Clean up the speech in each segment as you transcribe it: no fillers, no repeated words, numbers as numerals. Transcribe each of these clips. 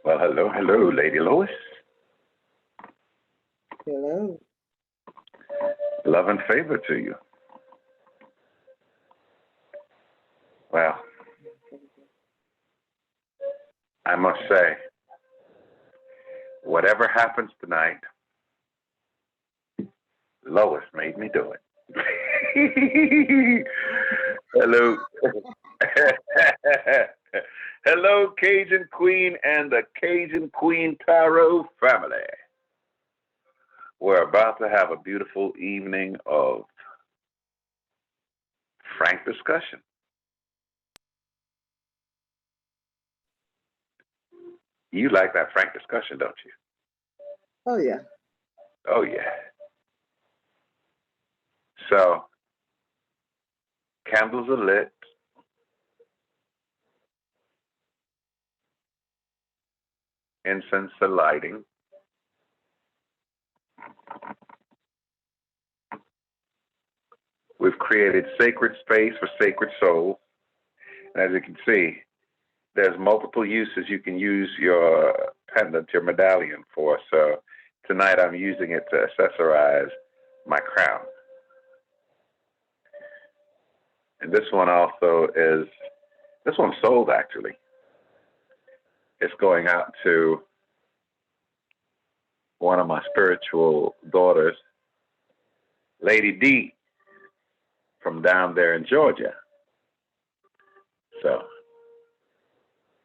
Well, hello, Lady Lois. Hello. Love and favor to you. Well, I must say, whatever happens tonight, Lois made me do it. Hello. Hello, Cajun Queen and the Cajun Queen Tarot family. We're about to have a beautiful evening of frank discussion. You like that frank discussion, don't you? Oh, yeah. Oh, yeah. So, candles are lit. Incense are lighting. We've created sacred space for sacred souls. And as you can see, there's multiple uses you can use your pendant, your medallion for. So tonight I'm using it to accessorize my crown. And this one also is, this one's sold actually. It's going out to one of my spiritual daughters, Lady D, from down there in Georgia. So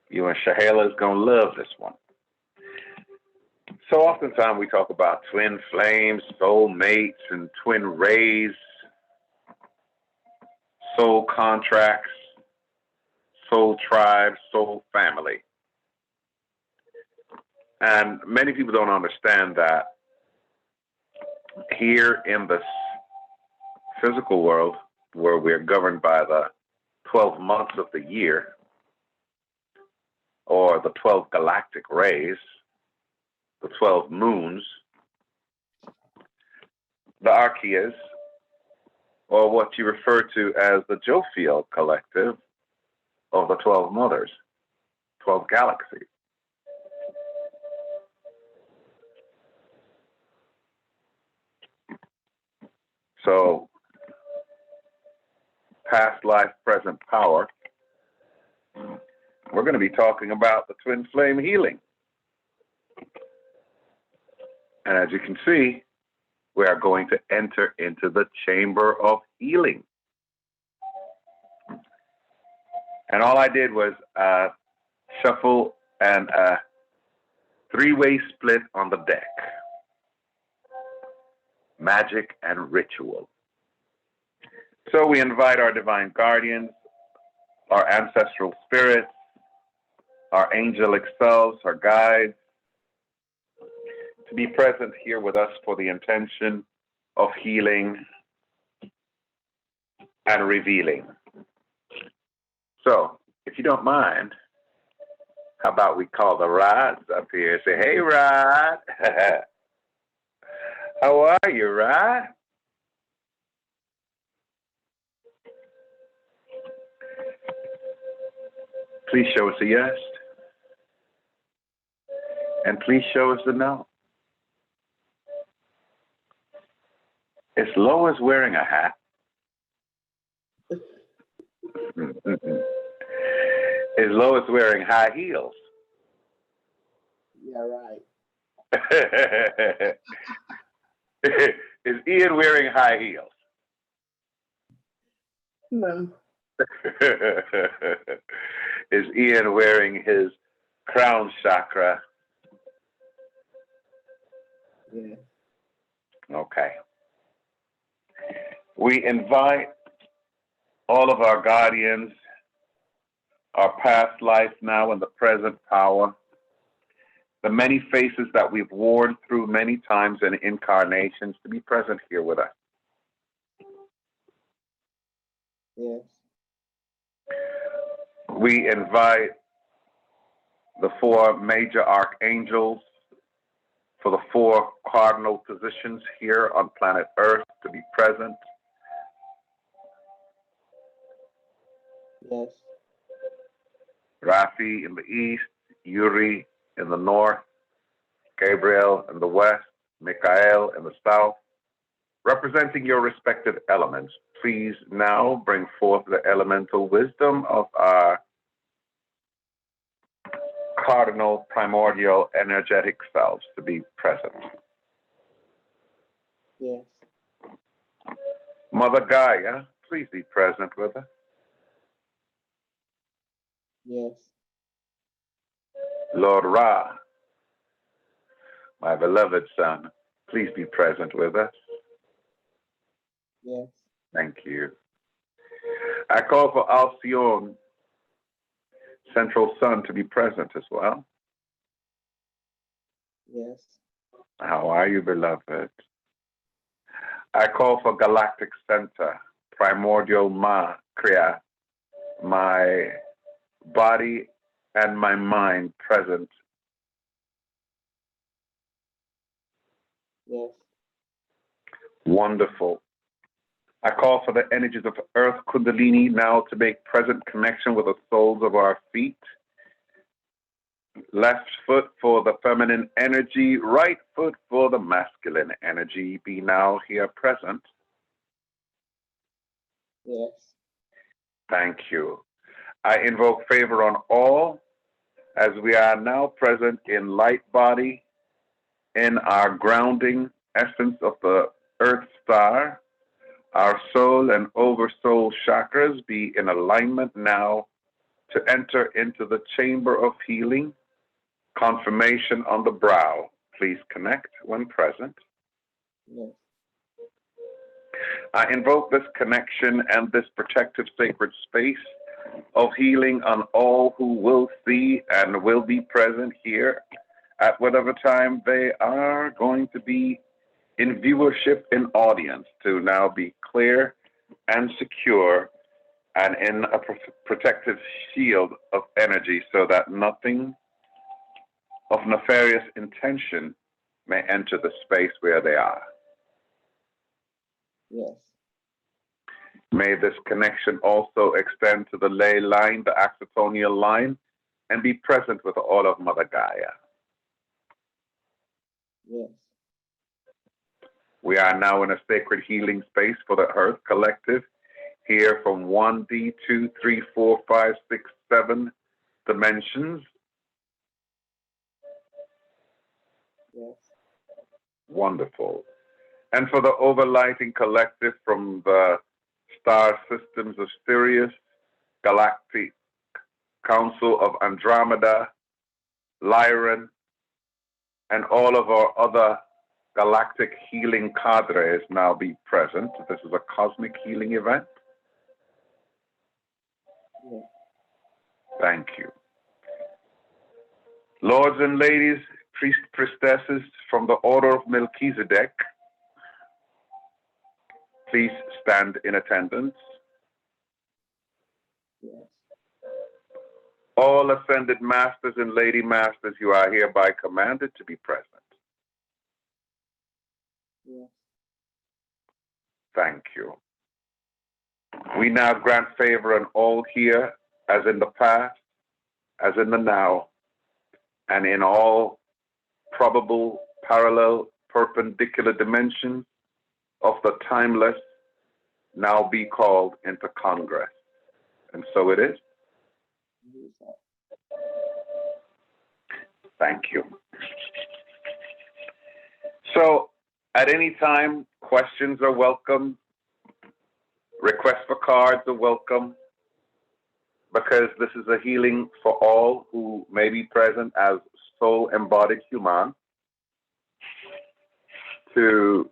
you and Shahela is going to love this one. So oftentimes we talk about twin flames, soul mates, and twin rays, soul contracts, soul tribes, soul family. And many people don't understand that here in the physical world, where we're governed by the 12 months of the year, or the 12 galactic rays, the 12 moons, the Archeas, or what you refer to as the Jophiel collective of the 12 mothers, 12 galaxies. So, past life, present power. We're going to be talking about the twin flame healing. And as you can see, we are going to enter into the chamber of healing. And all I did was shuffle and three-way split on the deck. Magic and ritual. So we invite our divine guardians, our ancestral spirits, our angelic selves, our guides, to be present here with us for the intention of healing and revealing. So, if you don't mind, how about we call the Rods up here? Say, hey, Rod. How are you, Rod? Please show us a yes. And please show us a no. Is Lois wearing a hat? Is Lois wearing high heels? Yeah, right. Is Ian wearing high heels? No. Is Ian wearing his crown chakra? Yeah. Okay. We invite all of our guardians, our past life now and the present power, the many faces that we've worn through many times and incarnations, to be present here with us. Yes. We invite the four major archangels for the four cardinal positions here on planet Earth to be present. Yes. Rafi in the east, Yuri in the north, Gabriel in the west, Michael in the south, representing your respective elements. Please now bring forth the elemental wisdom of our cardinal, primordial, energetic selves to be present. Yes. Mother Gaia, please be present with us. Yes. Lord Ra, my beloved son, please be present with us. Yes. Thank you. I call for Alcyone, central sun, to be present as well. Yes. How are you, beloved? I call for galactic center, primordial Ma, Kriya, my body and my mind present. Yes. Wonderful. I call for the energies of Earth Kundalini now to make present connection with the soles of our feet. Left foot for the feminine energy, right foot for the masculine energy. Be now here present. Yes. Thank you. I invoke favor on all as we are now present in light body, in our grounding essence of the earth star. Our soul and oversoul chakras be in alignment now to enter into the chamber of healing. Confirmation on the brow. Please connect when present. Yes. I invoke this connection and this protective sacred space of healing on all who will see and will be present here at whatever time they are going to be in viewership, in audience, to now be clear and secure and in a protective shield of energy so that nothing of nefarious intention may enter the space where they are. Yes. May this connection also extend to the ley line, the acetonial line, and be present with all of Mother Gaia. Yes. We are now in a sacred healing space for the Earth Collective, here from 1D, 2, 3, 4, 5, 6, 7 dimensions. Yes. Wonderful. And for the overlighting collective from the star systems of Sirius, Galactic Council of Andromeda, Lyran, and all of our other galactic healing cadres now be present. This is a cosmic healing event. Yes. Thank you. Lords and ladies, priests, priestesses from the Order of Melchizedek, please stand in attendance. Yes. All ascended masters and lady masters, you are hereby commanded to be present. Yes. Thank you. We now grant favor on all here, as in the past, as in the now, and in all probable, parallel, perpendicular dimensions of the timeless, now be called into Congress. And so it is. Thank you. So, at any time, questions are welcome. Requests for cards are welcome, because this is a healing for all who may be present as soul-embodied human to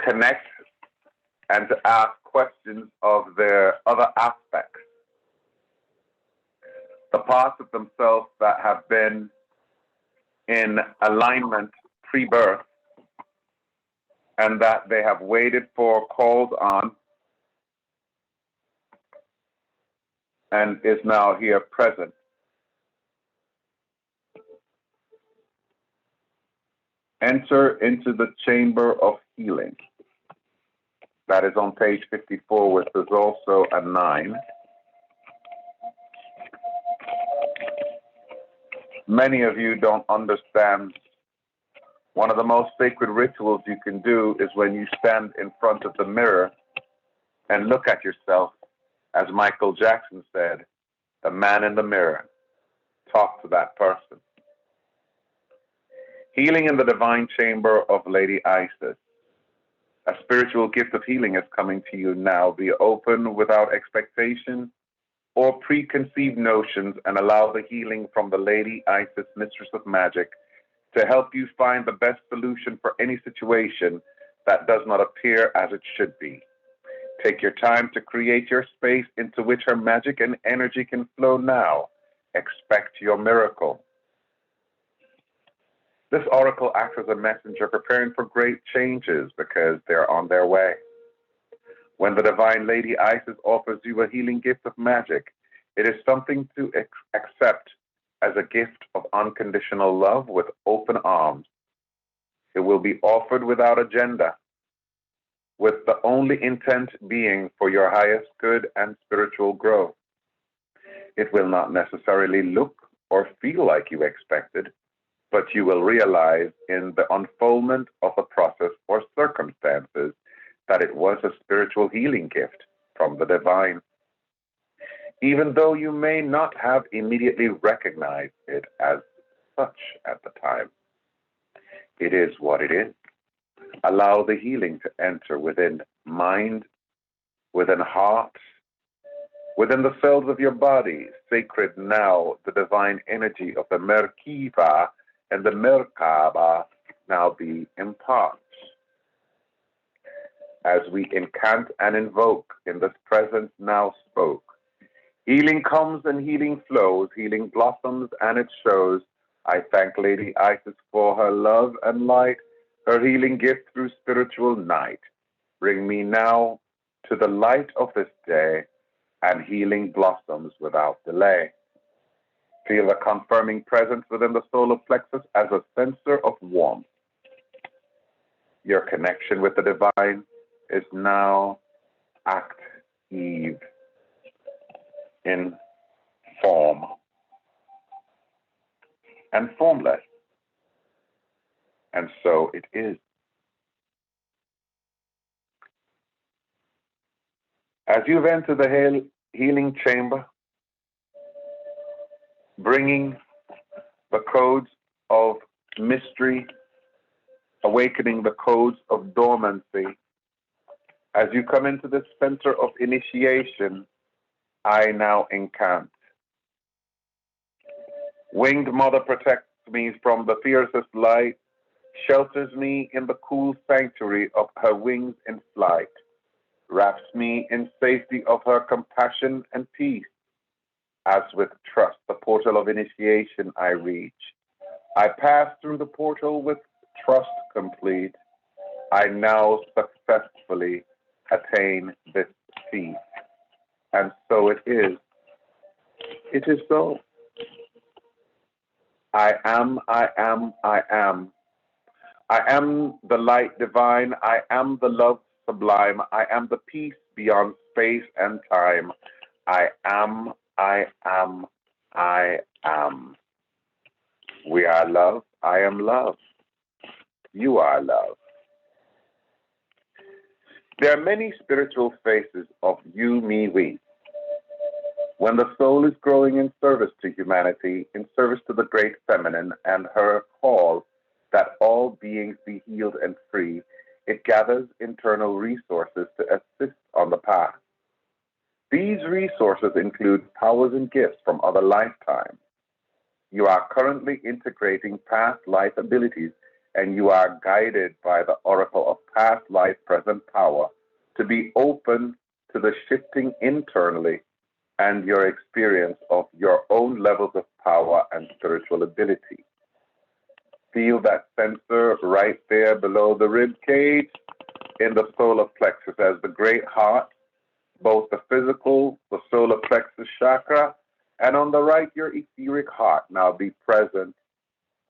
connect and to ask questions of their other aspects, the parts of themselves that have been in alignment pre-birth and that they have waited for, called on, and is now here present. Enter into the chamber of healing. That is on page 54, which is also a 9. Many of you don't understand. One of the most sacred rituals you can do is when you stand in front of the mirror and look at yourself. As Michael Jackson said, the man in the mirror. Talk to that person. Healing in the divine chamber of Lady Isis. A spiritual gift of healing is coming to you now. Be open without expectation or preconceived notions and allow the healing from the Lady Isis, Mistress of Magic, to help you find the best solution for any situation that does not appear as it should be. Take your time to create your space into which her magic and energy can flow now. Expect your miracle. This oracle acts as a messenger preparing for great changes because they're on their way. When the divine Lady Isis offers you a healing gift of magic, it is something to accept as a gift of unconditional love with open arms. It will be offered without agenda, with the only intent being for your highest good and spiritual growth. It will not necessarily look or feel like you expected, but you will realize in the unfoldment of a process or circumstances that it was a spiritual healing gift from the divine. Even though you may not have immediately recognized it as such at the time. It is what it is. Allow the healing to enter within mind, within heart, within the cells of your body. Sacred now, the divine energy of the Merkiba and the Merkaba now be imparted. As we incant and invoke in this presence now spoke, healing comes and healing flows, healing blossoms and it shows. I thank Lady Isis for her love and light, her healing gift through spiritual night. Bring me now to the light of this day and healing blossoms without delay. Feel a confirming presence within the solar plexus as a sensor of warmth. Your connection with the divine is now active in form and formless. And so it is. As you've entered the healing chamber, bringing the codes of mystery, awakening the codes of dormancy, as you come into the center of initiation, I now incant. Winged Mother protects me from the fiercest light, shelters me in the cool sanctuary of her wings in flight, wraps me in safety of her compassion and peace. As with trust, the portal of initiation I reach. I pass through the portal with trust complete. I now successfully attain this peace. And so it is. It is so. I am, I am, I am. I am the light divine. I am the love sublime. I am the peace beyond space and time. I am, I am, I am. We are love. I am love. You are love. There are many spiritual faces of you, me, we. When the soul is growing in service to humanity, in service to the great feminine and her call that all beings be healed and free, it gathers internal resources to assist on the path. These resources include powers and gifts from other lifetimes. You are currently integrating past life abilities, and you are guided by the oracle of past life present power to be open to the shifting internally and your experience of your own levels of power and spiritual ability. Feel that sensor right there below the rib cage in the solar plexus as the great heart, both the physical, the solar plexus chakra, and on the right, your etheric heart now be present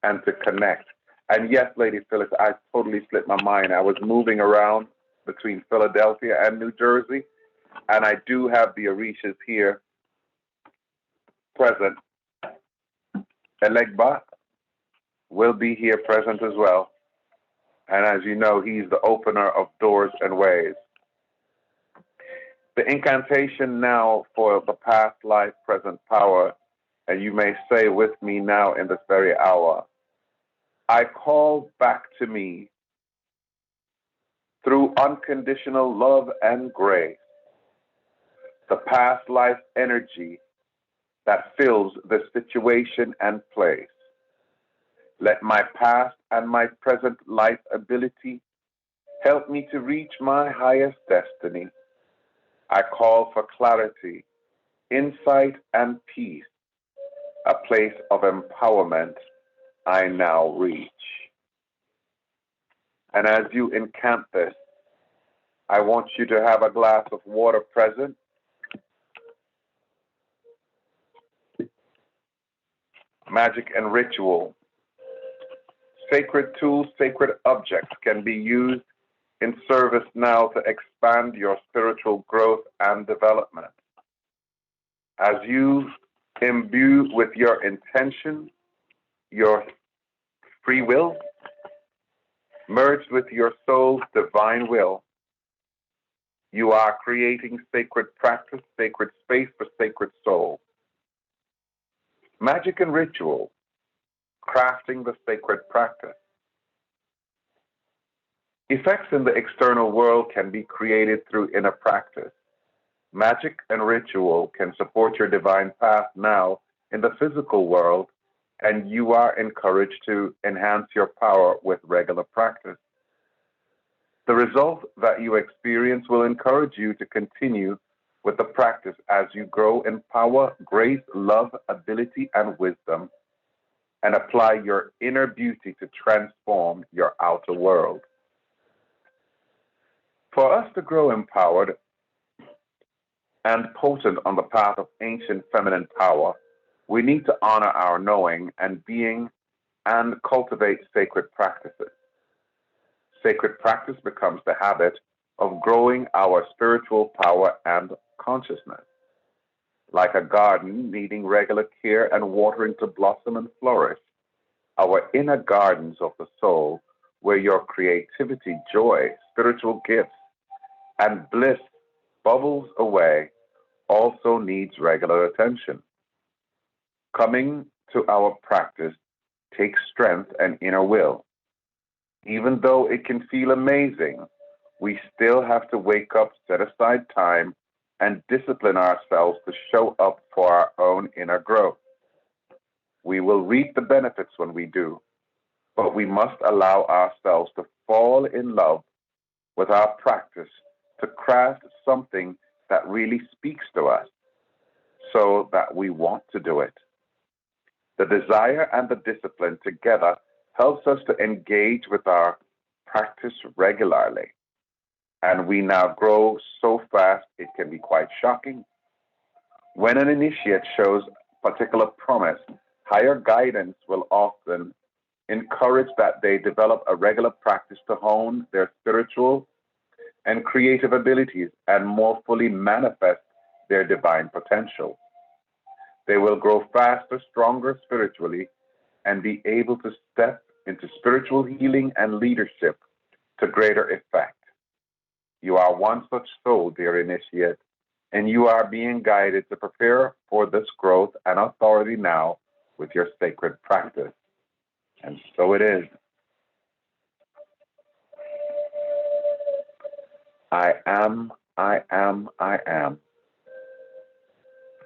and to connect. And yes, Lady Phyllis, I totally slipped my mind. I was moving around between Philadelphia and New Jersey, and I do have the Orishas here present. Elegba will be here present as well. And as you know, he's the opener of doors and ways. The incantation now for the past life, present power, and you may say with me now in this very hour, I call back to me through unconditional love and grace the past life energy that fills this situation and place. Let my past and my present life ability help me to reach my highest destiny. I call for clarity, insight, and peace, a place of empowerment I now reach. And as you incant this, I want you to have a glass of water present. Magic and ritual. Sacred tools, sacred objects can be used in service now to expand your spiritual growth and development. As you imbue with your intention, your free will, merged with your soul's divine will, you are creating sacred practice, sacred space for sacred soul. Magic and ritual, crafting the sacred practice. Effects in the external world can be created through inner practice. Magic and ritual can support your divine path now in the physical world, and you are encouraged to enhance your power with regular practice. The result that you experience will encourage you to continue with the practice as you grow in power, grace, love, ability, and wisdom, and apply your inner beauty to transform your outer world. For us to grow empowered and potent on the path of ancient feminine power, we need to honor our knowing and being and cultivate sacred practices. Sacred practice becomes the habit of growing our spiritual power and consciousness. Like a garden needing regular care and watering to blossom and flourish, our inner gardens of the soul, where your creativity, joy, spiritual gifts, and bliss bubbles away, also needs regular attention. Coming to our practice takes strength and inner will. Even though it can feel amazing, we still have to wake up, set aside time, and discipline ourselves to show up for our own inner growth. We will reap the benefits when we do, but we must allow ourselves to fall in love with our practice, to craft something that really speaks to us so that we want to do it. The desire and the discipline together helps us to engage with our practice regularly. And we now grow so fast it can be quite shocking. When an initiate shows particular promise, higher guidance will often encourage that they develop a regular practice to hone their spiritual and creative abilities and more fully manifest their divine potential. They will grow faster, stronger spiritually, and be able to step into spiritual healing and leadership to greater effect. You are one such soul, dear initiate, and you are being guided to prepare for this growth and authority now with your sacred practice. And so it is. I am, I am, I am.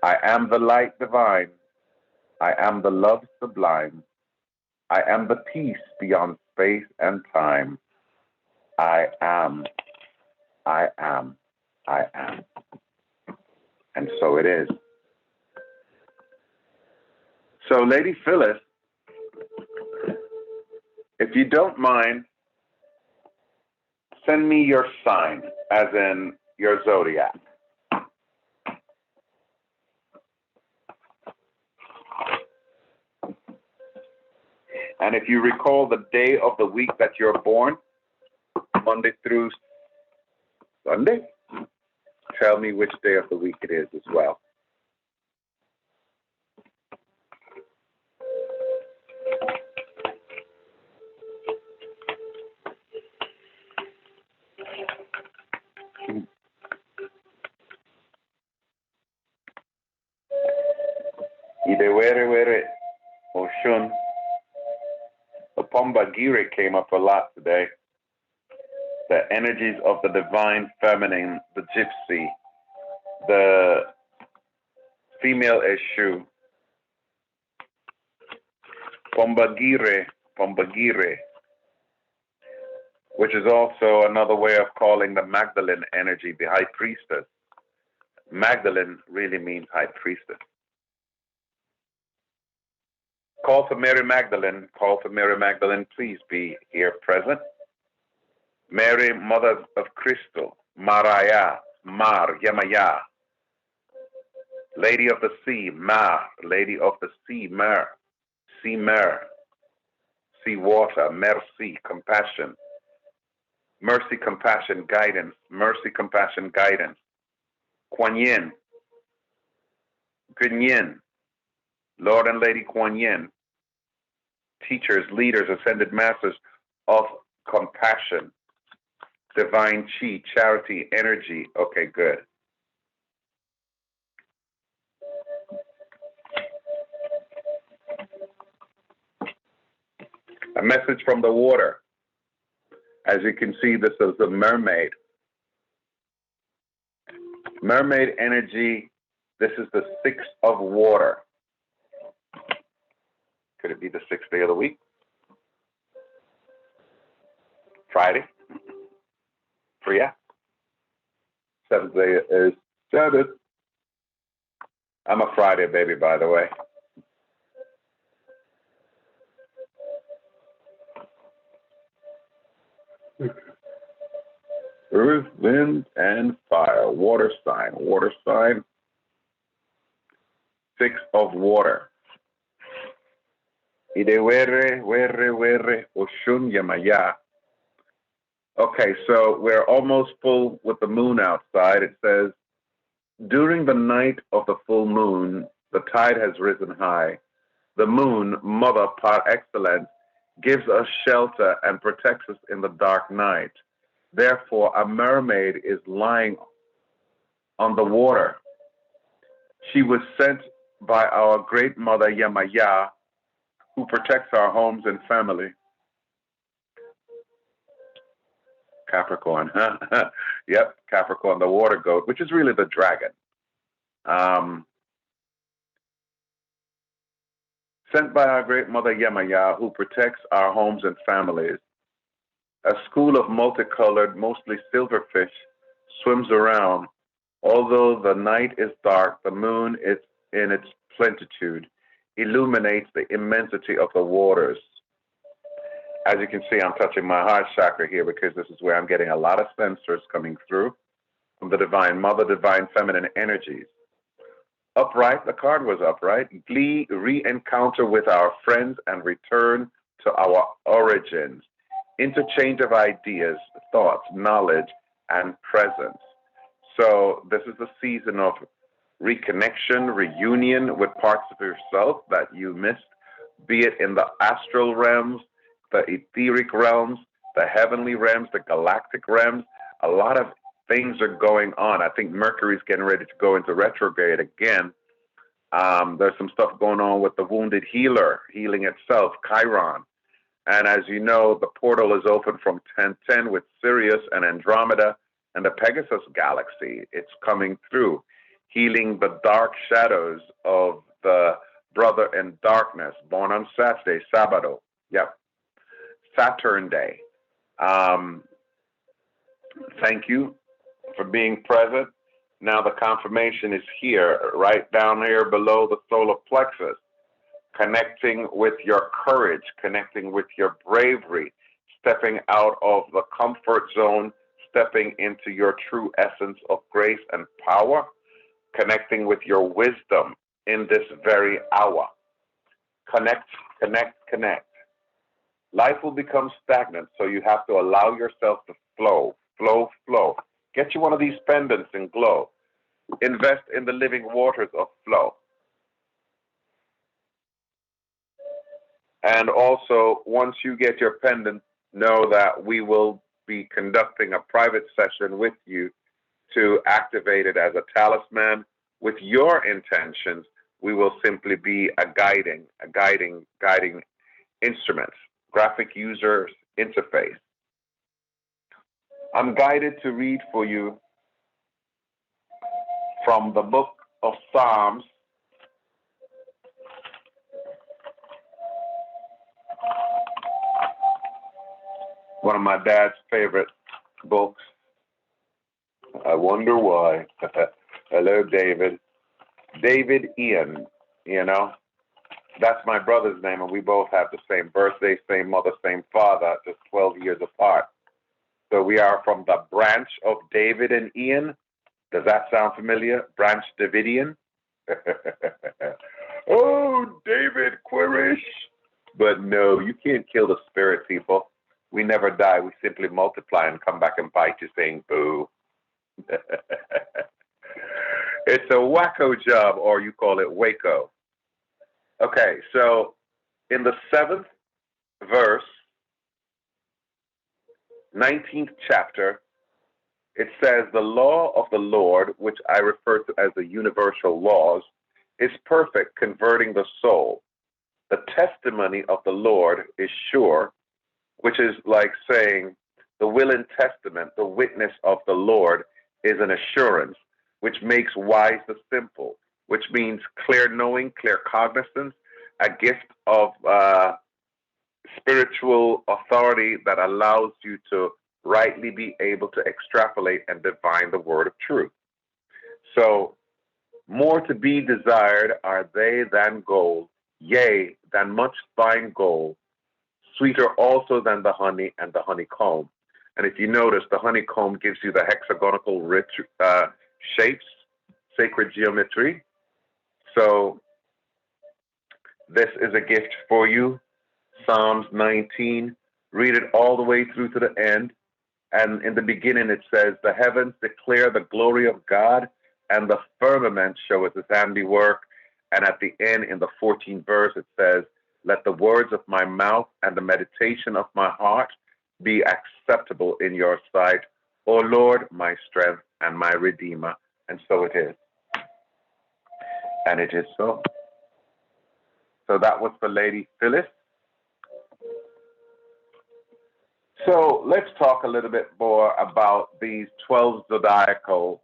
I am the light divine. I am the love sublime. I am the peace beyond space and time. I am, I am, I am. And so it is. So, Lady Phyllis, if you don't mind, send me your sign, as in your zodiac. And if you recall the day of the week that you're born, Monday through Sunday, tell me which day of the week it is as well. Idewere Oshun. The Pombagire came up a lot today. The energies of the divine feminine, the gypsy, the female Eshu. Pombagire, which is also another way of calling the Magdalene energy, the high priestess. Magdalene really means high priestess. Call to Mary Magdalene, please be here present. Mary, Mother of Crystal, Maraya, Mar, Yamaya. Lady of the Sea, Mar, Lady of the Sea, Mer, Sea Mer, Sea Water, Mercy, compassion. Mercy, compassion, guidance. Mercy, compassion, guidance. Kuan Yin. Kun Yin. Lord and Lady Kuan Yin. Teachers, leaders, ascended masters of compassion. Divine chi, charity, energy. Okay, good. A message from the water. As you can see, this is the mermaid. Mermaid energy, this is the 6th of water. Could it be the 6th day of the week? Friday? Priya? 7th day is Sabbath. I'm a Friday baby, by the way. Earth, wind, and fire. Water sign. 6 of water. Idewere, were, Oshun, Yamaya. Okay, so we're almost full with the moon outside. It says, during the night of the full moon, the tide has risen high. The moon, mother par excellence, gives us shelter and protects us in the dark night. Therefore, a mermaid is lying on the water. She was sent by our great mother Yamaya, who protects our homes and family. Capricorn, huh? Yep, Capricorn, the water goat, which is really the dragon. Sent by our great mother Yamaya, who protects our homes and families. A school of multicolored, mostly silverfish, swims around. Although the night is dark, the moon is in its plenitude, illuminates the immensity of the waters. As you can see, I'm touching my heart chakra here because this is where I'm getting a lot of sensors coming through from the divine mother, divine feminine energies. Upright, the card was upright. Glee, re-encounter with our friends and return to our origins. Interchange of ideas, thoughts, knowledge, and presence. So this is the season of reconnection, reunion with parts of yourself that you missed, be it in the astral realms, the etheric realms, the heavenly realms, the galactic realms. A lot of things are going on. I think Mercury's getting ready to go into retrograde again. There's some stuff going on with the wounded healer, healing itself, Chiron. And as you know, the portal is open from 1010 with Sirius and Andromeda and the Pegasus galaxy. It's coming through, healing the dark shadows of the brother in darkness, born on Saturday, Sabado. Yep. Saturn Day. Thank you for being present. Now the confirmation is here, right down here below the solar plexus. Connecting with your courage, connecting with your bravery, stepping out of the comfort zone, stepping into your true essence of grace and power, connecting with your wisdom in this very hour. Connect, connect, connect. Life will become stagnant, so you have to allow yourself to flow, flow, flow. Get you one of these pendants and glow. Invest in the living waters of flow. And also, once you get your pendant, know that we will be conducting a private session with you to activate it as a talisman with your intentions we will simply be a guiding instrument, graphic user interface. I'm guided to read for you from the book of Psalms, one of my dad's favorite books. I wonder why. Hello, David. David Ian, you know. That's my brother's name, and we both have the same birthday, same mother, same father, just 12 years apart. So we are from the branch of David and Ian. Does that sound familiar? Branch Davidian? Oh, David Quirish. But no, you can't kill the spirit, people. We never die. We simply multiply and come back and bite you saying, boo. It's a wacko job, or you call it Waco. Okay, so in the 7th verse, 19th chapter, it says, the law of the Lord, which I refer to as the universal laws, is perfect, converting the soul. The testimony of the Lord is sure, which is like saying the will and testament, the witness of the Lord is an assurance, which makes wise the simple, which means clear knowing, clear cognizance, a gift of spiritual authority that allows you to rightly be able to extrapolate and divine the word of truth. So, more to be desired are they than gold, yea, than much fine gold, sweeter also than the honey and the honeycomb. And if you notice, the honeycomb gives you the hexagonal shapes, sacred geometry. So this is a gift for you. Psalms 19, read it all the way through to the end. And in the beginning it says, the heavens declare the glory of God, and the firmament showeth his handiwork. And at the end, in the 14th verse, it says, let the words of my mouth and the meditation of my heart be acceptable in your sight, O Lord, my strength and my redeemer. And so it is. And it is so. So that was for Lady Phyllis. So let's talk a little bit more about these 12 zodiacal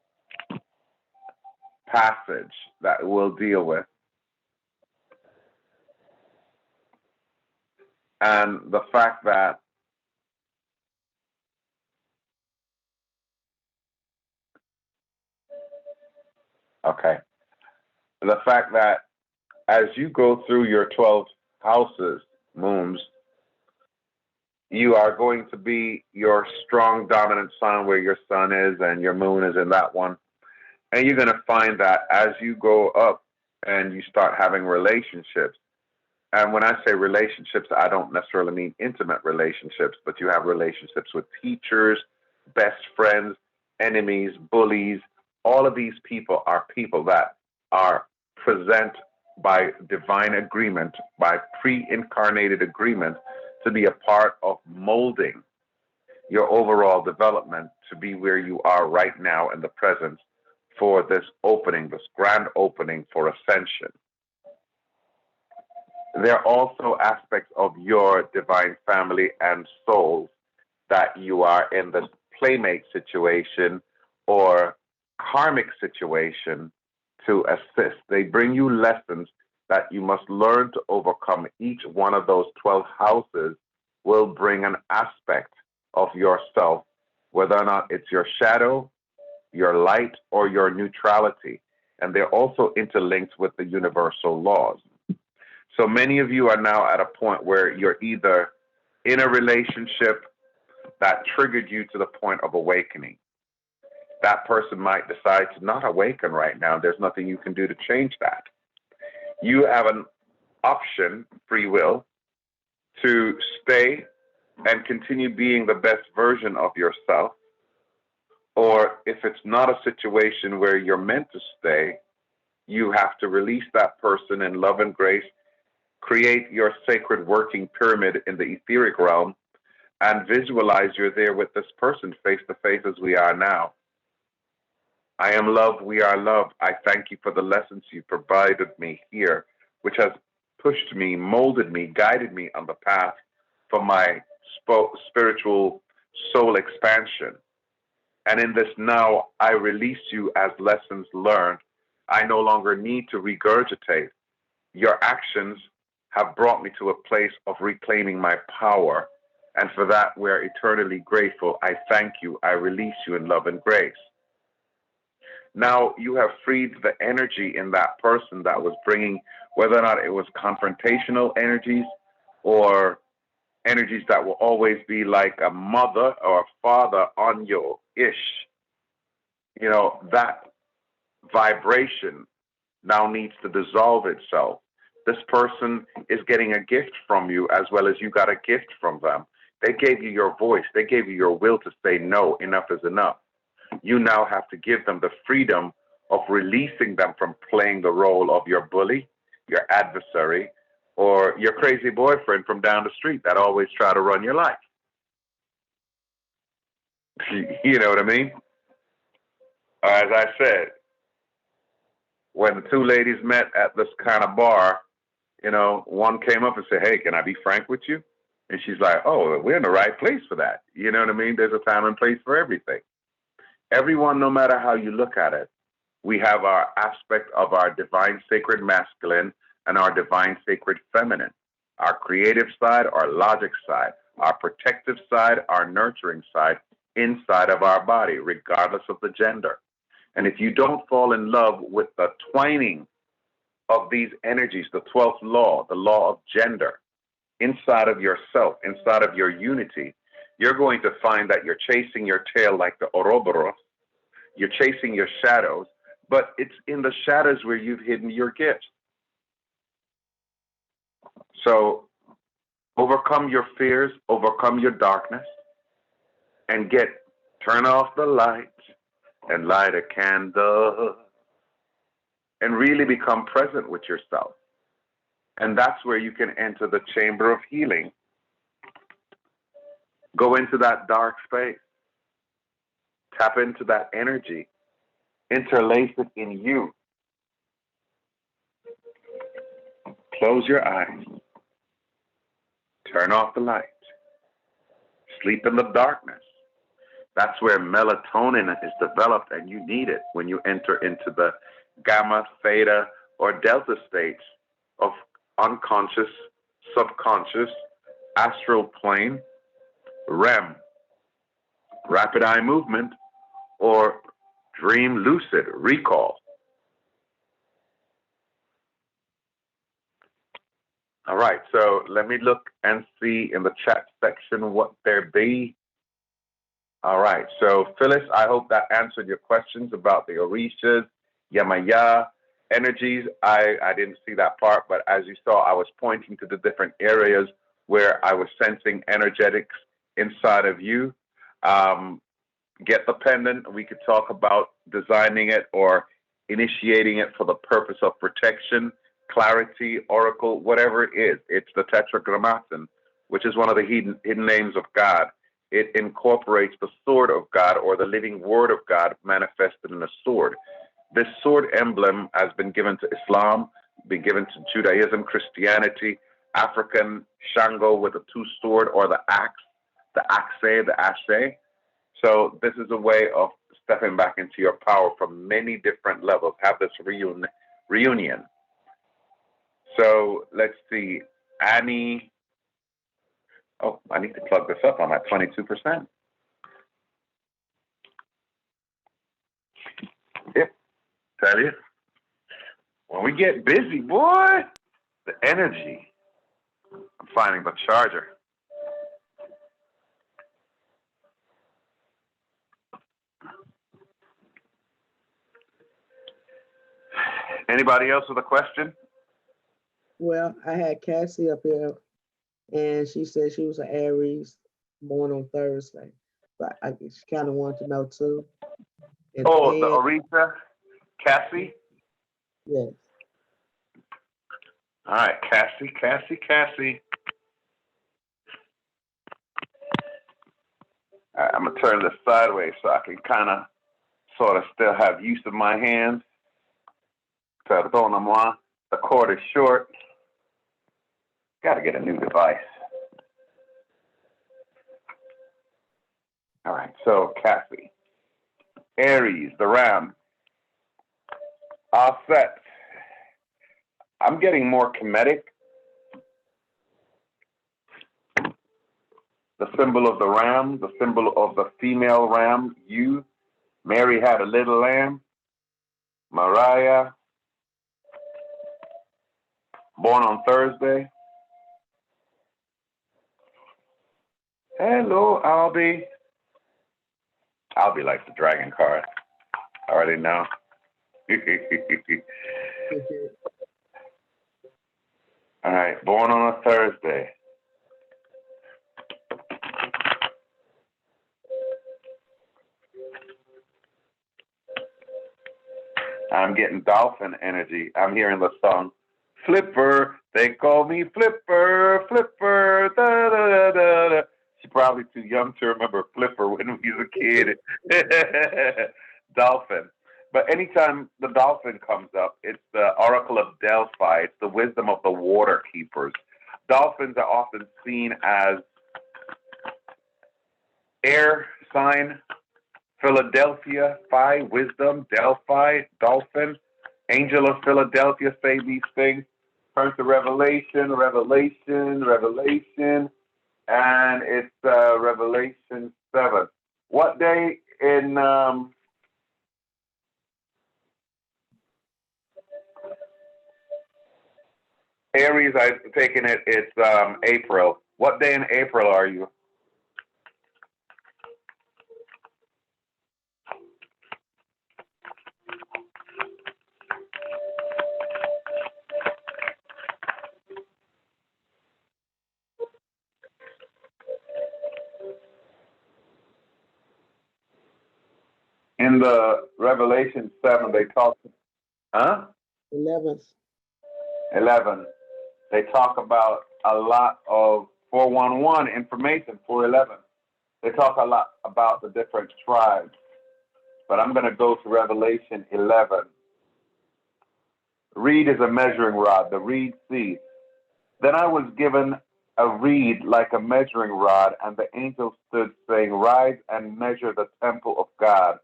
passage that we'll deal with. And the fact that the fact that as you go through your 12 houses, moons, you are going to be your strong dominant sign where your sun is, and your moon is in that one. And you're going to find that as you go up and you start having relationships, and when I say relationships, I don't necessarily mean intimate relationships, but you have relationships with teachers, best friends, enemies, bullies. All of these people are people that are present by divine agreement, by pre-incarnated agreement, to be a part of molding your overall development to be where you are right now in the present for this opening, this grand opening for ascension. There are also aspects of your divine family and souls that you are in the playmate situation or karmic situation to assist. They bring you lessons that you must learn to overcome. Each one of those 12 houses will bring an aspect of yourself, whether or not it's your shadow, your light, or your neutrality. And they're also interlinked with the universal laws. So many of you are now at a point where you're either in a relationship that triggered you to the point of awakening. That person might decide to not awaken right now. There's nothing you can do to change that. You have an option, free will, to stay and continue being the best version of yourself. Or if it's not a situation where you're meant to stay, you have to release that person in love and grace, create your sacred working pyramid in the etheric realm, and visualize you're there with this person face to face as we are now. I am love, we are love. I thank you for the lessons you provided me here, which has pushed me, molded me, guided me on the path for my spiritual soul expansion. And in this now, I release you as lessons learned. I no longer need to regurgitate. Your actions have brought me to a place of reclaiming my power. And for that, we're eternally grateful. I thank you. I release you in love and grace. Now you have freed the energy in that person that was bringing, whether or not it was confrontational energies or energies that will always be like a mother or a father on your ish. You know, that vibration now needs to dissolve itself. This person is getting a gift from you as well as you got a gift from them. They gave you your voice. They gave you your will to say no, enough is enough. You now have to give them the freedom of releasing them from playing the role of your bully, your adversary, or your crazy boyfriend from down the street that always try to run your life. You know what I mean? As I said, when the two ladies met at this kind of bar, you know, one came up and said, hey, can I be frank with you? And she's like, oh, we're in the right place for that. You know what I mean? There's a time and place for everything. Everyone, no matter how you look at it, we have our aspect of our divine sacred masculine and our divine sacred feminine, our creative side, our logic side, our protective side, our nurturing side inside of our body, regardless of the gender. And if you don't fall in love with the twining of these energies, the 12th law, the law of gender, inside of yourself, inside of your unity, you're going to find that you're chasing your tail like the Ouroboros. You're chasing your shadows, but it's in the shadows where you've hidden your gifts. So overcome your fears, overcome your darkness, and turn off the light and light a candle and really become present with yourself. And that's where you can enter the chamber of healing. Go into that dark space. Tap into that energy. Interlace it in you. Close your eyes. Turn off the light. Sleep in the darkness. That's where melatonin is developed, and you need it when you enter into the gamma, theta, or delta states of unconscious, subconscious, astral plane, REM, rapid eye movement, or dream lucid recall. All right, so let me look and see in the chat section what there be. All right, so Phyllis, I hope that answered your questions about the Orishas, Yamaya, energies. I didn't see that part, but as you saw, I was pointing to the different areas where I was sensing energetics inside of you. Get the pendant. We could talk about designing it or initiating it for the purpose of protection, clarity, oracle, whatever it is. It's the tetragrammaton, which is one of the hidden names of God. It incorporates the sword of God or the living word of God manifested in a sword. This sword emblem has been given to Islam, been given to Judaism, Christianity, African Shango with a two-sword or the axe, the ashe. So this is a way of stepping back into your power from many different levels. Have this reunion. So let's see. Annie. Oh, I need to plug this up. I'm at 22%. Yep. Tell you. When we get busy, boy, the energy. I'm finding the charger. Anybody else with a question? Well, I had Cassie up here, and she said she was an Aries, born on Thursday. But she kind of wanted to know too. And the Orisha, Cassie? Yes. All right, Cassie. All right, I'm going to turn this sideways so I can kind of sort of still have use of my hands. Perdona-moi. The cord is short. Got to get a new device. All right, so Cassie. Aries, the ram. All set. I'm getting more comedic. The symbol of the ram, the symbol of the female ram, you. Mary had a little lamb. Mariah, born on Thursday. Hello, Albie. Albie likes the dragon card. I already know. All right, born on a Thursday. I'm getting dolphin energy. I'm hearing the song, Flipper. They call me Flipper, Flipper, da da da da da. She's probably too young to remember Flipper when we was a kid. Dolphin. But anytime the dolphin comes up, it's the Oracle of Delphi. It's the wisdom of the water keepers. Dolphins are often seen as air sign, Philadelphia, Phi, wisdom, Delphi, dolphin, angel of Philadelphia say these things. Turn to Revelation, Revelation, Revelation, and it's Revelation 7. What day in Aries, I've taken it, it's April. What day in April are you? In the Revelation 7, they talk, 11th. 11. They talk about a lot of 411 information, 411. They talk a lot about the different tribes. But I'm going to go to Revelation 11. Reed is a measuring rod, the reed seed. Then I was given a reed like a measuring rod, and the angel stood saying, rise and measure the temple of God,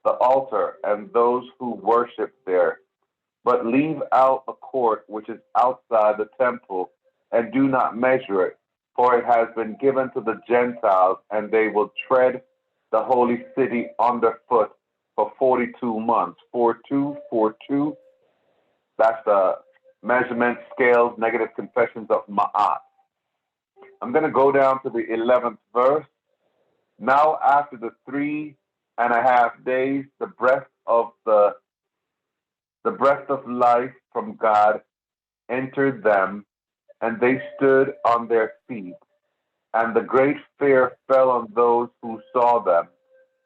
the altar, and those who worship there. But leave out the court which is outside the temple, and do not measure it, for it has been given to the Gentiles, and they will tread the holy city underfoot for 42 months. 42, 42. That's the measurement scales, negative confessions of Ma'at. I'm going to go down to the 11th verse. Now after the 3.5 days, the breath of life from God entered them, and they stood on their feet. And the great fear fell on those who saw them.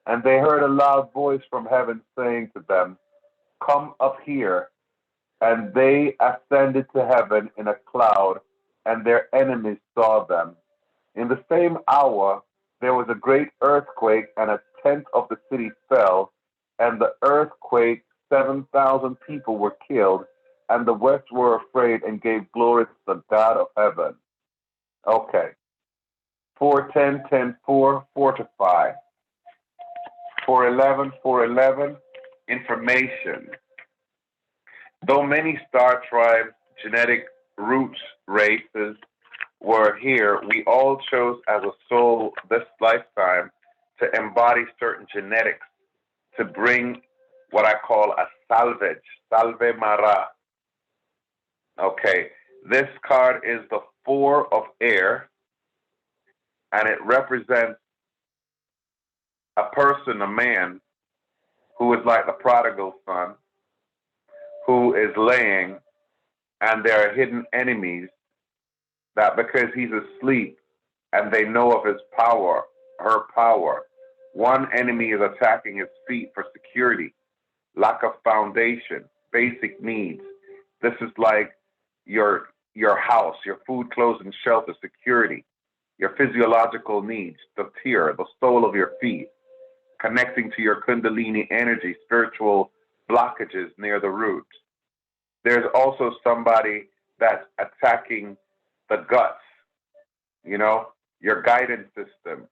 And they heard a loud voice from heaven saying to them, come up here. And they ascended to heaven in a cloud, and their enemies saw them. In the same hour, there was a great earthquake, and a tenth of the city fell. And the earthquake, 7,000 people were killed, and the west were afraid and gave glory to the God of heaven. Okay. 4:10, 10:4, 4-5. 4:11, 4:11, information. Though many star tribes, genetic roots, races were here, we all chose as a soul this lifetime to embody certain genetics, to bring what I call a salve mara. Okay, this card is the 4 of air, and it represents a person, a man, who is like the prodigal son, who is laying, and there are hidden enemies that because he's asleep and they know of his power, her power, one enemy is attacking his feet for security, lack of foundation, basic needs. This is like your house, your food, clothes, and shelter, security, your physiological needs, the tear, the sole of your feet, connecting to your Kundalini energy, spiritual blockages near the root. There's also somebody that's attacking the guts, you know, your guidance system,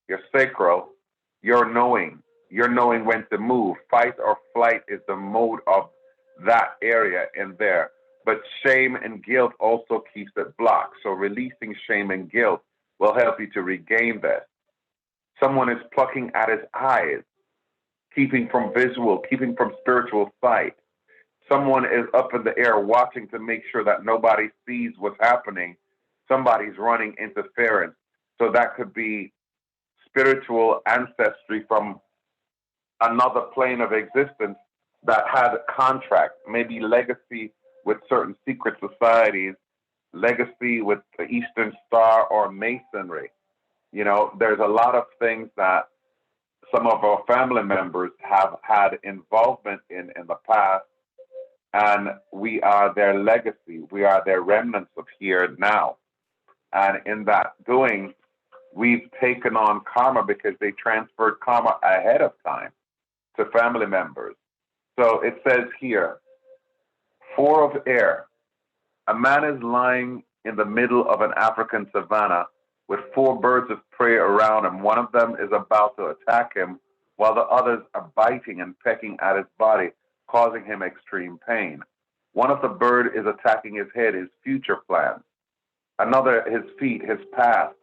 your sacral, your knowing when to move. Fight or flight is the mode of that area in there. But shame and guilt also keeps it blocked. So releasing shame and guilt will help you to regain that. Someone is plucking at his eyes, keeping from visual, keeping from spiritual sight. Someone is up in the air watching to make sure that nobody sees what's happening. Somebody's running interference. So that could be spiritual ancestry from another plane of existence that had a contract, maybe legacy with certain secret societies, legacy with the Eastern Star or Masonry. You know, there's a lot of things that some of our family members have had involvement in the past, and we are their legacy. We are their remnants of here now. And in that doing, we've taken on karma because they transferred karma ahead of time to family members. So it says here, 4 of air. A man is lying in the middle of an African savanna with 4 birds of prey around him. One of them is about to attack him, while the others are biting and pecking at his body, causing him extreme pain. One of the birds is attacking his head, his future plans. Another, his feet, his past,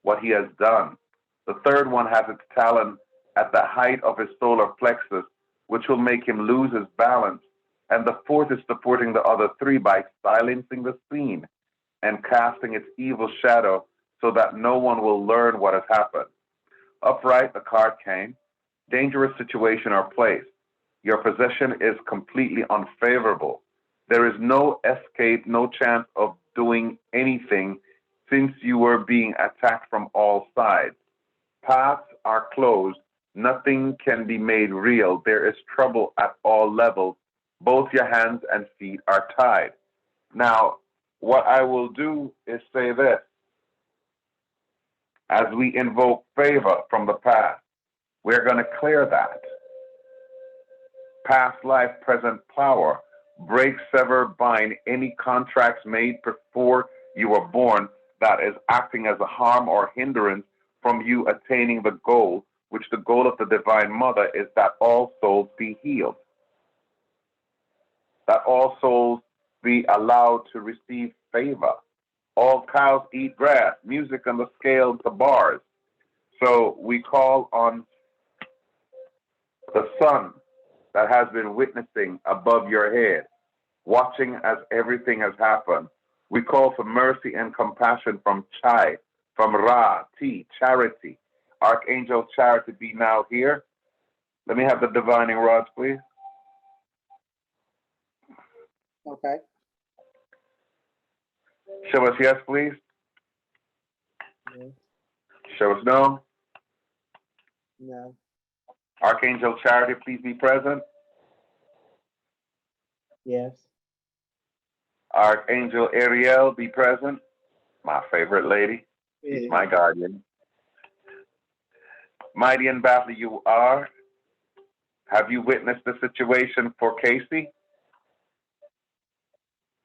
what he has done. The third one has its talon at the height of his solar plexus, which will make him lose his balance. And the fourth is supporting the other 3 by silencing the scene and casting its evil shadow so that no one will learn what has happened. Upright, the card came. Dangerous situation or place. Your position is completely unfavorable. There is no escape, no chance of doing anything since you were being attacked from all sides. Paths are closed. Nothing can be made real. There is trouble at all levels. Both your hands and feet are tied. Now, what I will do is say this. As we invoke favor from the past, we're going to clear that. Past life, present power. Break, sever, bind any contracts made before you were born that is acting as a harm or hindrance from you attaining the goal, which the goal of the Divine Mother is that all souls be healed. That all souls be allowed to receive favor. All cows eat grass, music on the scales, the bars. So we call on the sun that has been witnessing above your head, watching as everything has happened. We call for mercy and compassion from Chai, from Ra, Ti, Charity. Archangel Charity be now here. Let me have the divining rods, please. Okay. Show us yes, please. Yes. Show us no. No. Archangel Charity, please be present. Yes. Archangel Ariel, be present. My favorite lady. She's my guardian. Mighty and Battler, you are. Have you witnessed the situation for Casey?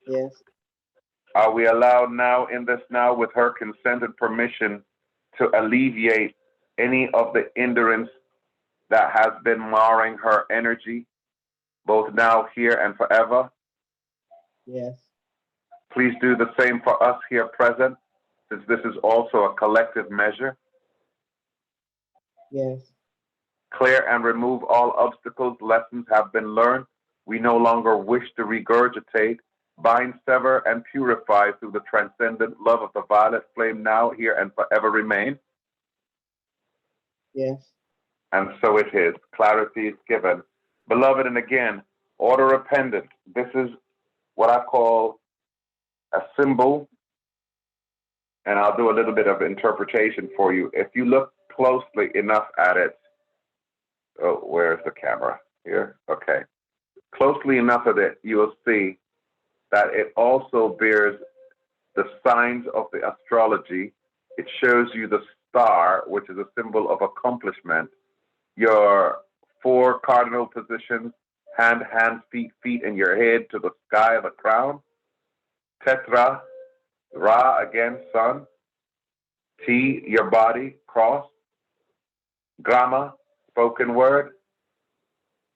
Yes. Are we allowed now in this now with her consent and permission to alleviate any of the hindrance that has been marring her energy, both now, here, and forever? Yes. Please do the same for us here present, since this is also a collective measure. Yes. Clear and remove all obstacles. Lessons have been learned. We no longer wish to regurgitate. Bind, sever, and purify through the transcendent love of the violet flame now, here, and forever remain. Yes. And so it is. Clarity is given. Beloved, and again, order of pendant. This is what I call a symbol, and I'll do a little bit of interpretation for you. If you look closely enough at it, oh, where's the camera? Here? Okay. Closely enough at it, you will see that it also bears the signs of the astrology. It shows you the star, which is a symbol of accomplishment. your four cardinal positions, hand, hands, feet, feet, and your head to the sky of the crown. Tetra, Ra again, sun. T, your body, cross. Grama, spoken word.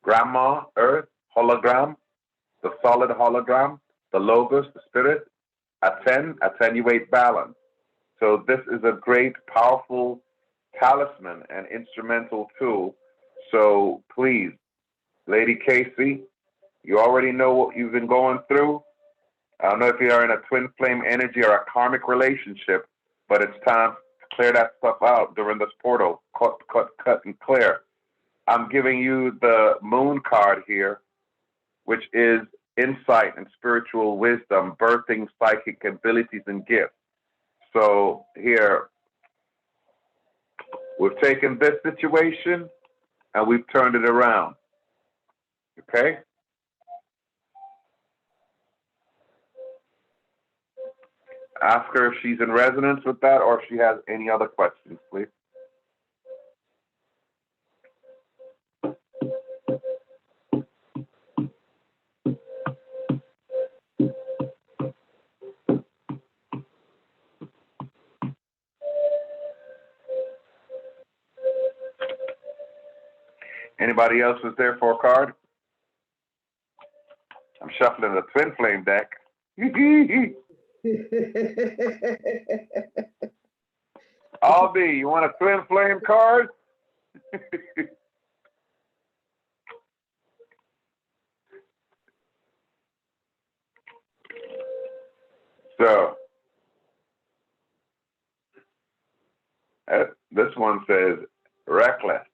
Grandma, earth, hologram, the solid hologram, the logos, the spirit. Atten, attenuate, balance. So this is a great, powerful talisman and instrumental tool. So please, Lady Casey, you already know what you've been going through. I don't know if you are in a twin flame energy or a karmic relationship, but it's time to clear that stuff out during this portal. Cut, cut, cut, and clear. I'm giving you the moon card here, which is insight and spiritual wisdom, birthing psychic abilities and gifts. So here, we've taken this situation and we've turned it around. Okay? Ask her if she's in resonance with that or if she has any other questions, please. Anybody else was there for a card? I'm shuffling the twin flame deck. I'll be. You want a twin flame card? So, this one says, reckless,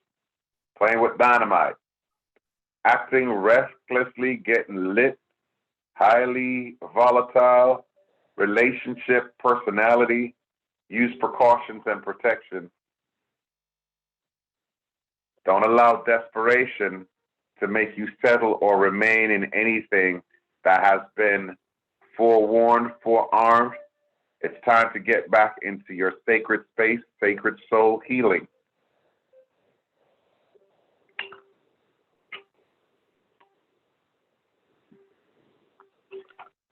playing with dynamite, acting recklessly, getting lit, highly volatile, relationship, personality, use precautions and protection. Don't allow desperation to make you settle or remain in anything that has been forewarned, forearmed. It's time to get back into your sacred space, sacred soul healing.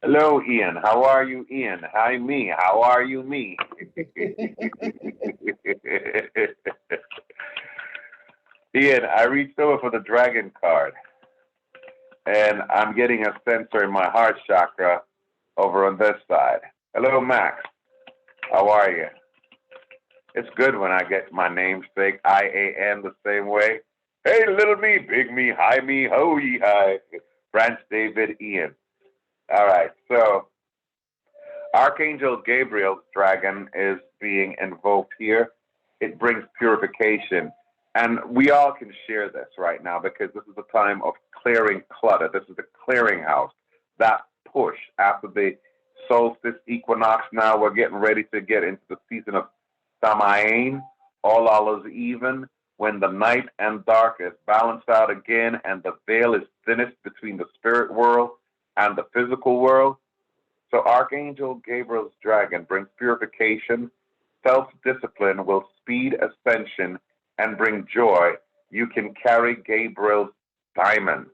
Hello, Ian. How are you, Ian? Hi, me. How are you, me? Ian, I reached over for the dragon card, and I'm getting a sensor in my heart chakra over on this side. Hello, Max. How are you? It's good when I get my namesake, IAN, the same way. Hey, little me, big me, hi me, ho ye hi. Branch David, Ian. All right, so Archangel Gabriel's dragon is being invoked here. It brings purification. And we all can share this right now because this is a time of clearing clutter. This is the clearinghouse. That push after the solstice equinox, now we're getting ready to get into the season of Samain, all hours even, when the night and dark is balanced out again and the veil is thinnest between the spirit world and the physical world. So Archangel Gabriel's dragon brings purification. Self-discipline will speed ascension and bring joy. You can carry Gabriel's diamond.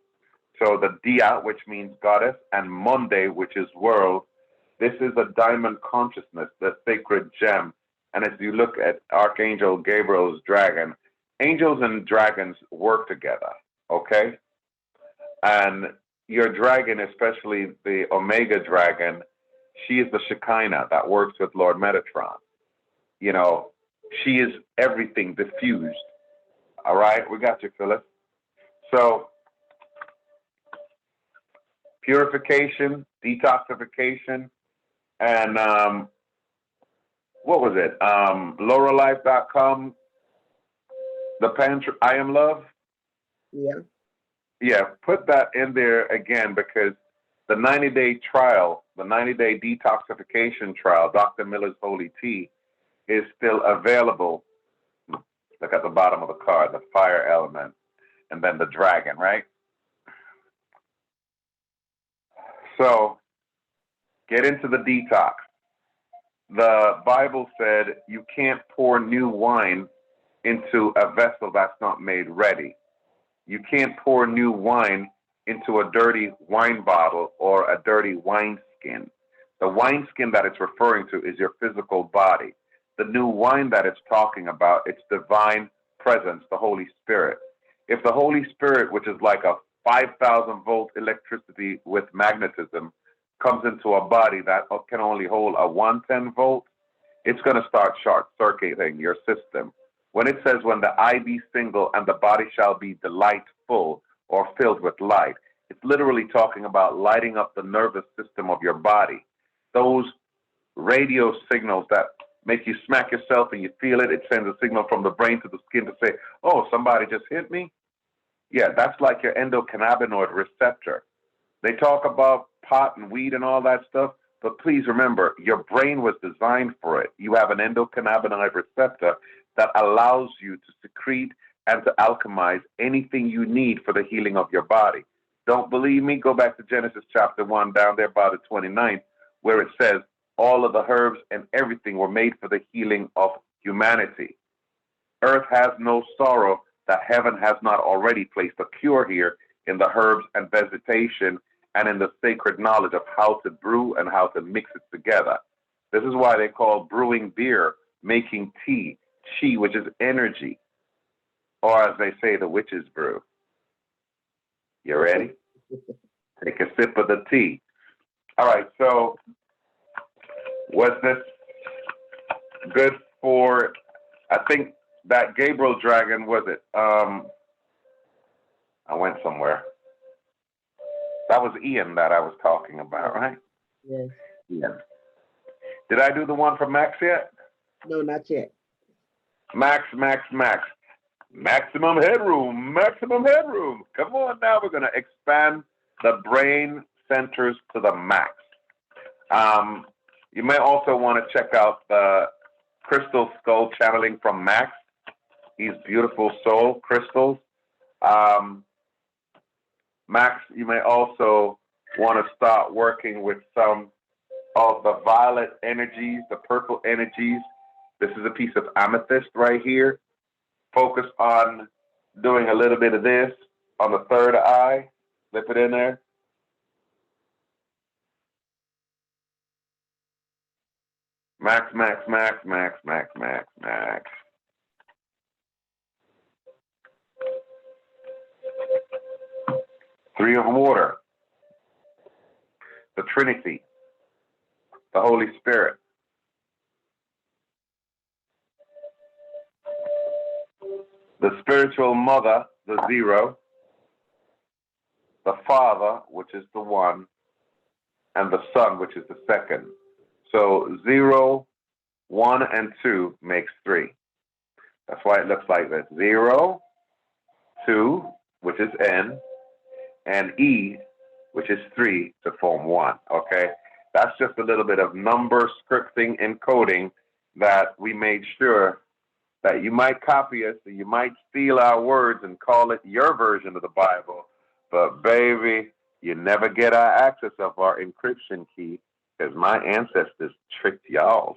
So the Dia, which means goddess, and Monday, which is world. This is a diamond consciousness, the sacred gem. And as you look at Archangel Gabriel's dragon, angels and dragons work together, okay? And your dragon, especially the Omega dragon, she is the Shekinah that works with Lord Metatron. You know, she is everything diffused. All right, we got you, Phyllis. So, purification, detoxification, and what was it? LauraLife.com, the pantry, I Am Love. Yeah. Yeah, put that in there again because the 90-day trial, the 90-day detoxification trial, Dr. Miller's Holy Tea, is still available. Look at the bottom of the card, the fire element, and then the dragon, right? So get into the detox. The Bible said you can't pour new wine into a vessel that's not made ready. You can't pour new wine into a dirty wine bottle or a dirty wineskin. The wineskin that it's referring to is your physical body. The new wine that it's talking about, it's divine presence, the Holy Spirit. If the Holy Spirit, which is like a 5,000 volt electricity with magnetism, comes into a body that can only hold a 110 volt, it's going to start short circuiting your system. When it says, when the eye be single and the body shall be delightful or filled with light, it's literally talking about lighting up the nervous system of your body. Those radio signals that make you smack yourself and you feel it, it sends a signal from the brain to the skin to say, oh, somebody just hit me. Yeah, that's like your endocannabinoid receptor. They talk about pot and weed and all that stuff, but please remember, your brain was designed for it. You have an endocannabinoid receptor that allows you to secrete and to alchemize anything you need for the healing of your body. Don't believe me? Go back to Genesis chapter 1, down there by the 29th, where it says all of the herbs and everything were made for the healing of humanity. Earth has no sorrow that heaven has not already placed a cure here in the herbs and vegetation and in the sacred knowledge of how to brew and how to mix it together. This is why they call brewing beer, making tea, chi, which is energy, or as they say, the witch's brew. You ready? Take a sip of the tea. All right, so was this good for, I think that Gabriel dragon, was it? I went somewhere. That was Ian that I was talking about, right? Yes. Ian. Did I do the one for Max yet? No, not yet. Max. Maximum headroom, maximum headroom. Come on now, we're going to expand the brain centers to the max. You may also want to check out the crystal skull channeling from Max. He's beautiful soul crystals. Max, you may also want to start working with some of the violet energies, the purple energies. This is a piece of amethyst right here. Focus on doing a little bit of this on the third eye. Slip it in there. Max. Three of water. The Trinity. The Holy Spirit. The spiritual mother, the zero. The Father, which is the one. And the Son, which is the second. So 0, 1, and 2 makes 3. That's why it looks like this. 0, 2, which is N, and E, which is 3, to form 1. Okay? That's just a little bit of number scripting and coding that we made sure that you might copy us, and you might steal our words and call it your version of the Bible. But baby, you never get our access of our encryption key, because my ancestors tricked y'all.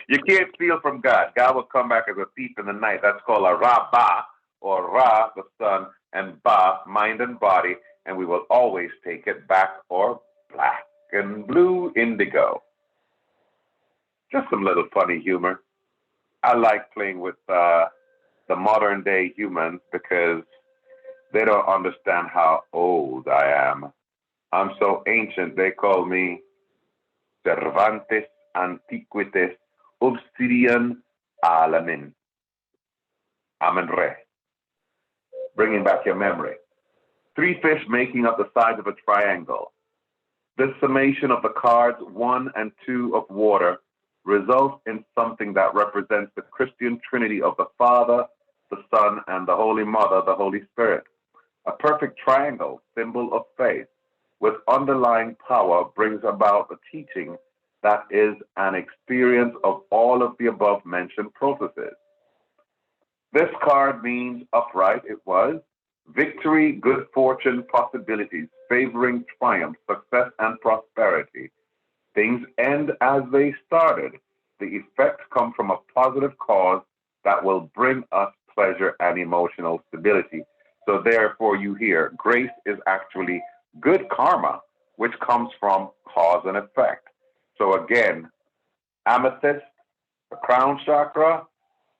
You can't steal from God. God will come back as a thief in the night. That's called a Ra-Ba, or Ra, the sun, and Ba, mind and body, and we will always take it back, or black and blue indigo. Just some little funny humor. I like playing with the modern day humans because they don't understand how old I am. I'm so ancient, they call me Cervantes Antiquities Obsidian Alamin. Amen-Re. Bringing back your memory. 3 fish making up the sides of a triangle. This summation of the cards 1 and 2 of water results in something that represents the Christian Trinity of the Father, the Son, and the Holy Mother, the Holy Spirit. A perfect triangle, symbol of faith, with underlying power, brings about a teaching that is an experience of all of the above mentioned processes. This card means upright, it was, victory, good fortune, possibilities, favoring triumph, success, and prosperity. Things end as they started. The effects come from a positive cause that will bring us pleasure and emotional stability. So therefore you hear grace is actually good karma, which comes from cause and effect. So again, amethyst, the crown chakra,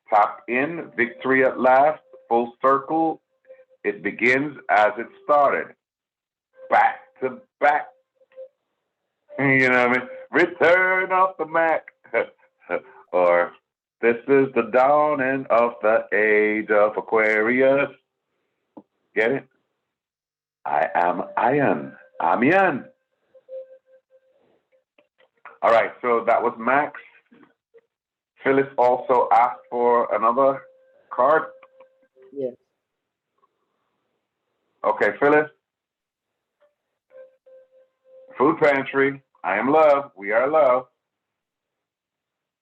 tap in, victory at last, full circle. It begins as it started, back to back. You know what I mean? Return of the Mac. Or this is the dawning of the age of Aquarius. Get it? I am Iron. I'm Yan. All right, so that was Max. Phyllis also asked for another card. Yes. Okay, Phyllis. Food pantry. I am love. We are love.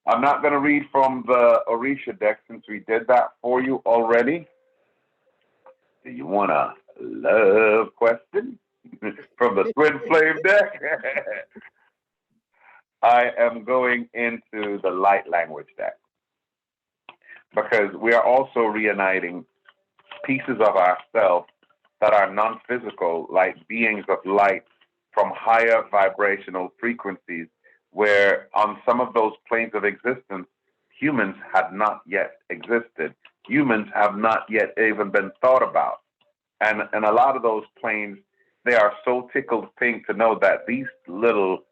I'm not going to read from the Orisha deck since we did that for you already. Do you want a love question from the Twin Flame deck? I am going into the light language deck because we are also reuniting pieces of ourselves that are non-physical, like beings of light from higher vibrational frequencies, where on some of those planes of existence, humans had not yet existed. Humans have not yet even been thought about. And a lot of those planes, they are so tickled pink to know that these little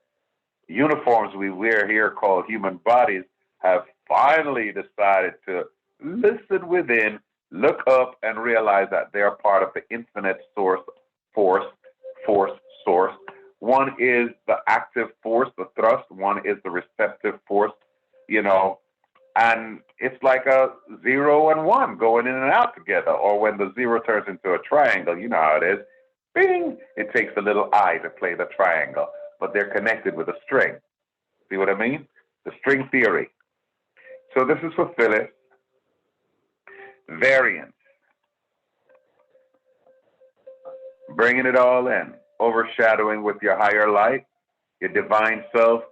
uniforms we wear here called human bodies have finally decided to listen within, look up, and realize that they are part of the infinite force. One is the active force, the thrust. One is the receptive force, and it's like a 0 and 1 going in and out together. Or when the 0 turns into a triangle, you know how it is. Bing! It takes a little eye to play the triangle, but they're connected with a string. See what I mean? The string theory. So this is for Phyllis. Variance. Bringing it all in. Overshadowing with your higher light, your divine self.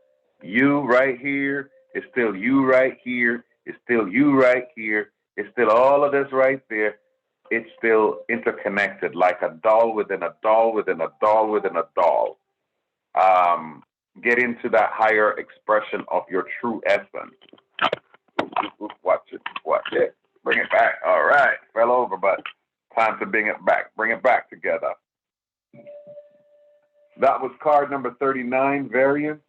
You right here is still you right here. It's still you right here. It's still all of this right there. It's still interconnected like a doll within a doll within a doll within a doll. Get into that higher expression of your true essence. Watch it. Watch it. Bring it back. All right. Fell over, but time to bring it back. Bring it back together. That was card number 39, variance.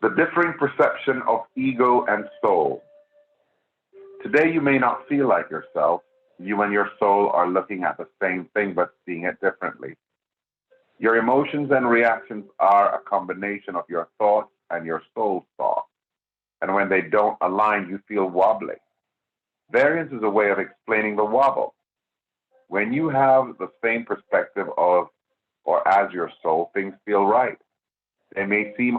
The differing perception of ego and soul. Today you may not feel like yourself. You and your soul are looking at the same thing but seeing it differently. Your emotions and reactions are a combination of your thoughts and your soul's thoughts. And when they don't align, you feel wobbly. Variance is a way of explaining the wobble. When you have the same perspective of or as your soul, things feel right. They may seem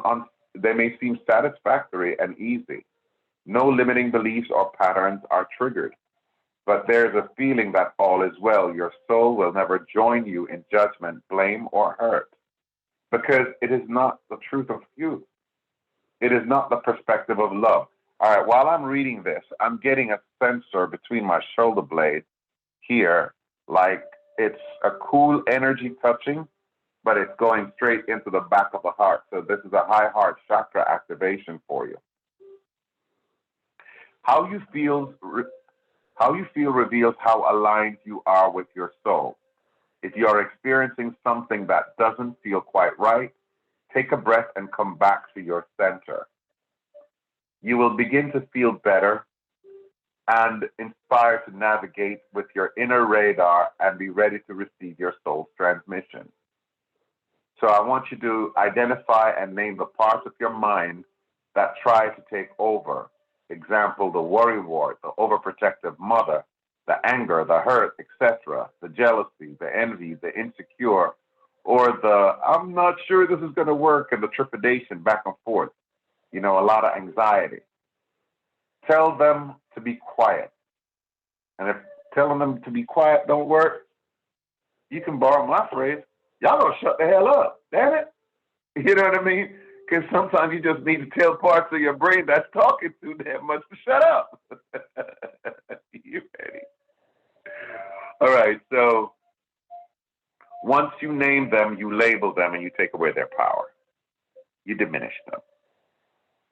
satisfactory and easy. No limiting beliefs or patterns are triggered. But there's a feeling that all is well. Your soul will never join you in judgment, blame, or hurt, because it is not the truth of you. It is not the perspective of love. All right, while I'm reading this, I'm getting a sensor between my shoulder blades here, like it's a cool energy touching, but it's going straight into the back of the heart. So this is a high heart chakra activation for you. How you feel reveals how aligned you are with your soul. If you are experiencing something that doesn't feel quite right, take a breath and come back to your center. You will begin to feel better and inspired to navigate with your inner radar and be ready to receive your soul's transmission. So I want you to identify and name the parts of your mind that try to take over. Example, the worrywart, the overprotective mother, the anger, the hurt, etc., the jealousy, the envy, the insecure, or the I'm not sure this is going to work, and the trepidation back and forth. A lot of anxiety. Tell them to be quiet. And if telling them to be quiet don't work, you can borrow my phrase. Y'all gonna shut the hell up, damn it. You know what I mean? Because sometimes you just need to tell parts of your brain that's talking too damn much to shut up. You ready? All right, so once you name them, you label them, and you take away their power. You diminish them.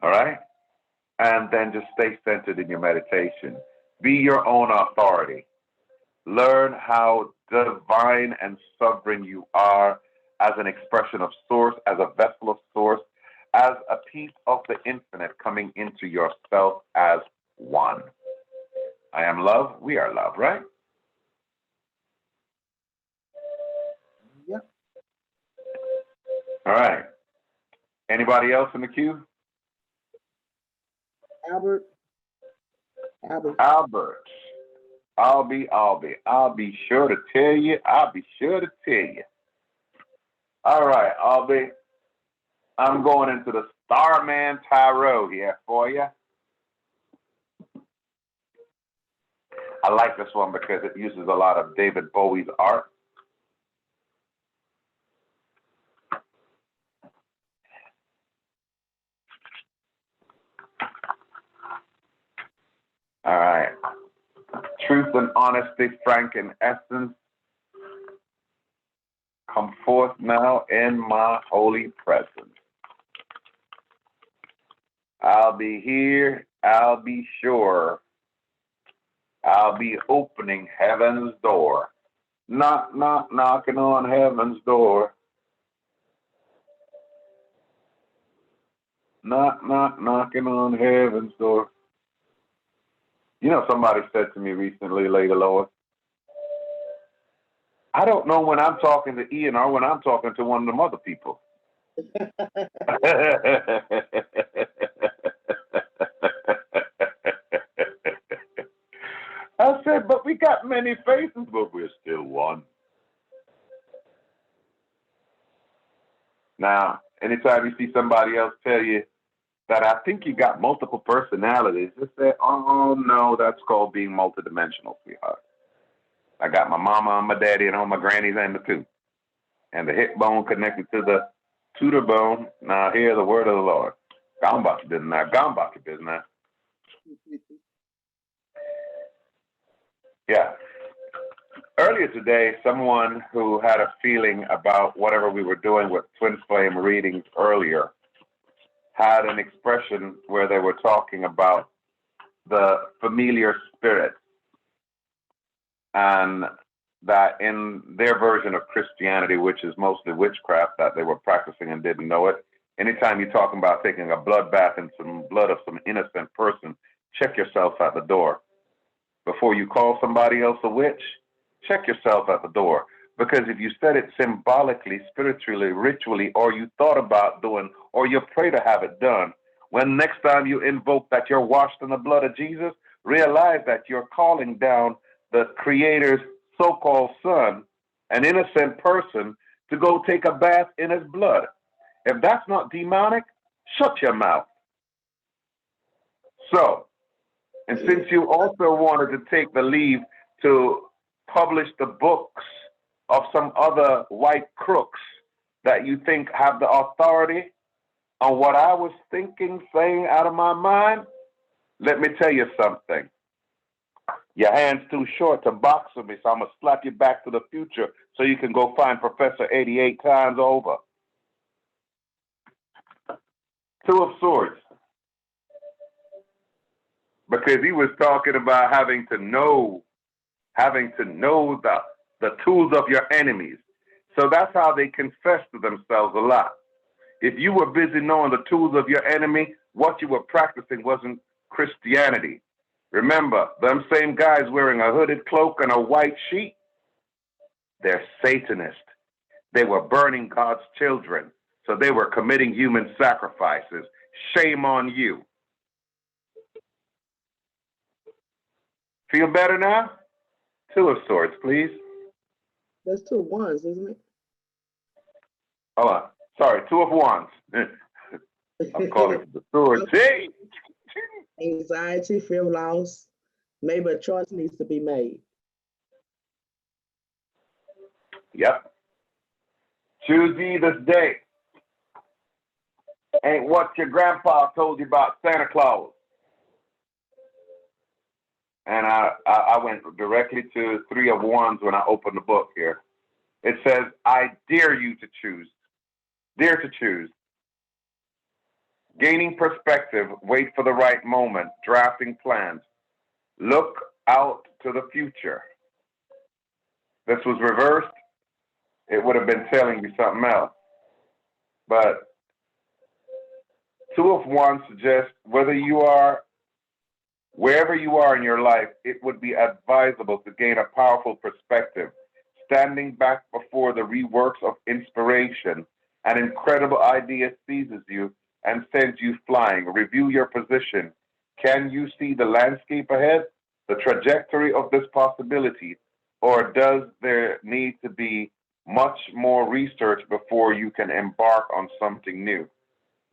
All right? And then just stay centered in your meditation. Be your own authority. Learn how divine and sovereign you are as an expression of source, as a vessel of source, as a piece of the infinite coming into yourself as one. I am love. We are love, right? Yep. All right. Anybody else in the queue? Albert. Albert. I'll be sure to tell you. I'll be sure to tell you. All right, Albie. I'm going into the Starman Tarot here for you. I like this one because it uses a lot of David Bowie's art. All right. Truth and honesty, frank and essence, come forth now in my holy presence. I'll be here, I'll be sure. I'll be opening heaven's door. Knock, knock, knocking on heaven's door. Knock, knock, knocking on heaven's door. You know, somebody said to me recently, Lady Lois, I don't know when I'm talking to Ian or when I'm talking to one of them other people. I said, but we got many faces, but we're still one. Now, anytime you see somebody else tell you that I think you got multiple personalities, just say, oh, no, that's called being multidimensional, sweetheart. I got my mama and my daddy and all my grannies and the two. And the hip bone connected to the tutor bone. Now hear the word of the Lord. Gone about your business now. Gone about your business now. Yeah. Earlier today, someone who had a feeling about whatever we were doing with Twin Flame readings earlier had an expression where they were talking about the familiar spirit, and that in their version of Christianity, which is mostly witchcraft that they were practicing and didn't know it, anytime you're talking about taking a blood bath in some blood of some innocent person, check yourself at the door. Before you call somebody else a witch, check yourself at the door. Because if you said it symbolically, spiritually, ritually, or you thought about doing, or you pray to have it done, when next time you invoke that you're washed in the blood of Jesus, realize that you're calling down the Creator's so-called son, an innocent person, to go take a bath in his blood. If that's not demonic, shut your mouth. So, and since you also wanted to take the leave to publish the books of some other white crooks that you think have the authority on what I was thinking, saying out of my mind, let me tell you something. Your hand's too short to box with me, so I'm going to slap you back to the future so you can go find Professor 88 times over. Two of Swords. Because he was talking about having to know the tools of your enemies. So that's how they confess to themselves a lot. If you were busy knowing the tools of your enemy, what you were practicing wasn't Christianity. Remember, them same guys wearing a hooded cloak and a white sheet, they're Satanists. They were burning God's children, so they were committing human sacrifices. Shame on you. Feel better now? Two of Swords, please. That's 2 of Wands, isn't it? Hold on. Sorry, Two of Wands. I'm calling for the Swords. Hey! Anxiety, fear of loss. Maybe a choice needs to be made. Yep. Choose ye this day. Ain't what your grandpa told you about Santa Claus. And I went directly to 3 of Wands when I opened the book here. It says, I dare you to choose. Dare to choose. Gaining perspective, wait for the right moment, drafting plans. Look out to the future. This was reversed. It would have been telling you something else. But 2 of Wands suggests wherever you are in your life, it would be advisable to gain a powerful perspective. Standing back before the reworks of inspiration, an incredible idea seizes you and sends you flying. Review your position. Can you see the landscape ahead, the trajectory of this possibility, or does there need to be much more research before you can embark on something new?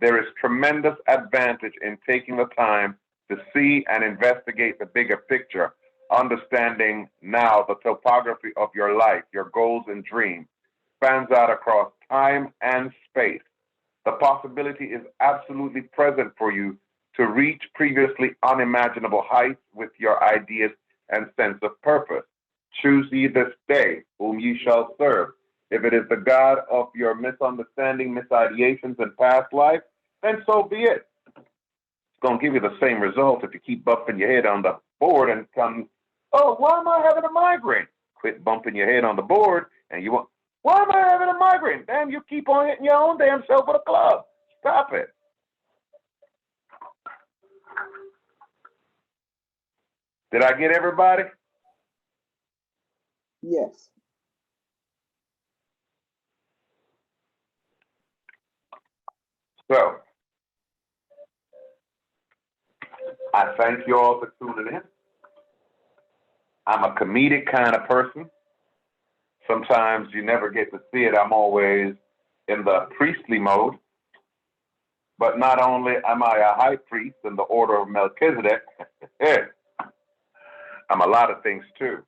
There is tremendous advantage in taking the time to see and investigate the bigger picture, understanding now the topography of your life, your goals and dreams, spans out across time and space. The possibility is absolutely present for you to reach previously unimaginable heights with your ideas and sense of purpose. Choose ye this day whom ye shall serve. If it is the God of your misunderstanding, misideations, and past life, then so be it. It's going to give you the same result if you keep bumping your head on the board and come, oh, why am I having a migraine? Quit bumping your head on the board and you want, why am I having a migraine? Damn, you keep on hitting your own damn self with a club. Stop it. Did I get everybody? Yes. So, I thank you all for tuning in. I'm a comedic kind of person. Sometimes you never get to see it. I'm always in the priestly mode. But not only am I a high priest in the order of Melchizedek, I'm a lot of things too.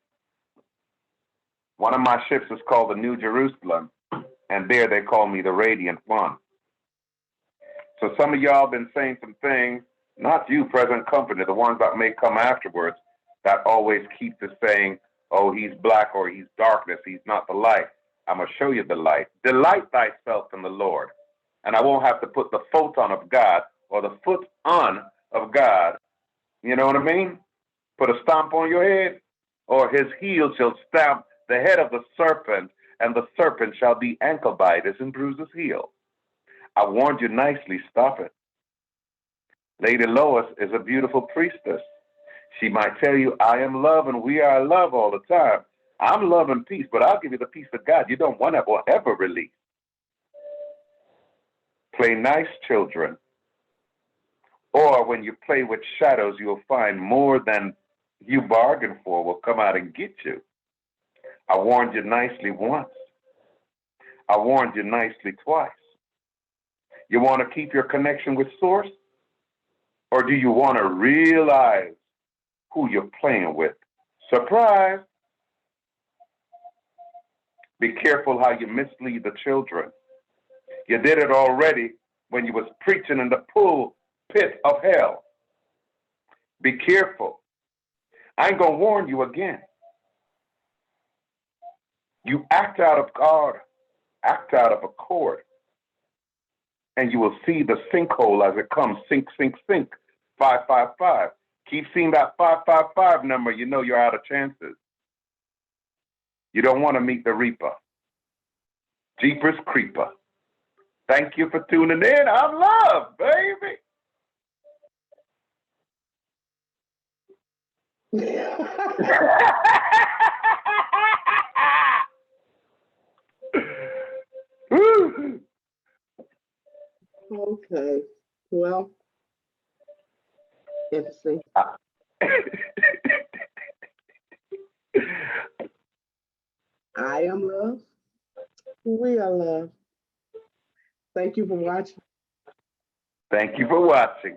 One of my ships is called the New Jerusalem, and there they call me the Radiant One. So some of y'all been saying some things, not you, present company, the ones that may come afterwards, that always keep the saying, oh, he's black or he's darkness, he's not the light. I'm going to show you the light. Delight thyself in the Lord. And I won't have to put the photon of God or the foot on of God. You know what I mean? Put a stomp on your head, or his heel shall stamp the head of the serpent, and the serpent shall be ankle biters and bruise his heel. I warned you nicely, stop it. Lady Lois is a beautiful priestess. She might tell you, I am love and we are love all the time. I'm love and peace, but I'll give you the peace of God you don't want to or ever release. Play nice, children. Or when you play with shadows, you'll find more than you bargained for will come out and get you. I warned you nicely once. I warned you nicely twice. You want to keep your connection with Source? Or do you want to realize who you're playing with? Surprise! Be careful how you mislead the children. You did it already when you was preaching in the pit of hell. Be careful. I ain't gonna warn you again. You act out of God, act out of accord, and you will see the sinkhole as it comes. Sink, sink, sink. 555. Keep seeing that 555 number, you know you're out of chances. You don't want to meet the Reaper. Jeepers Creeper. Thank you for tuning in. I'm love, baby. Okay. Well, interesting. I am love. We are love. Thank you for watching. Thank you for watching.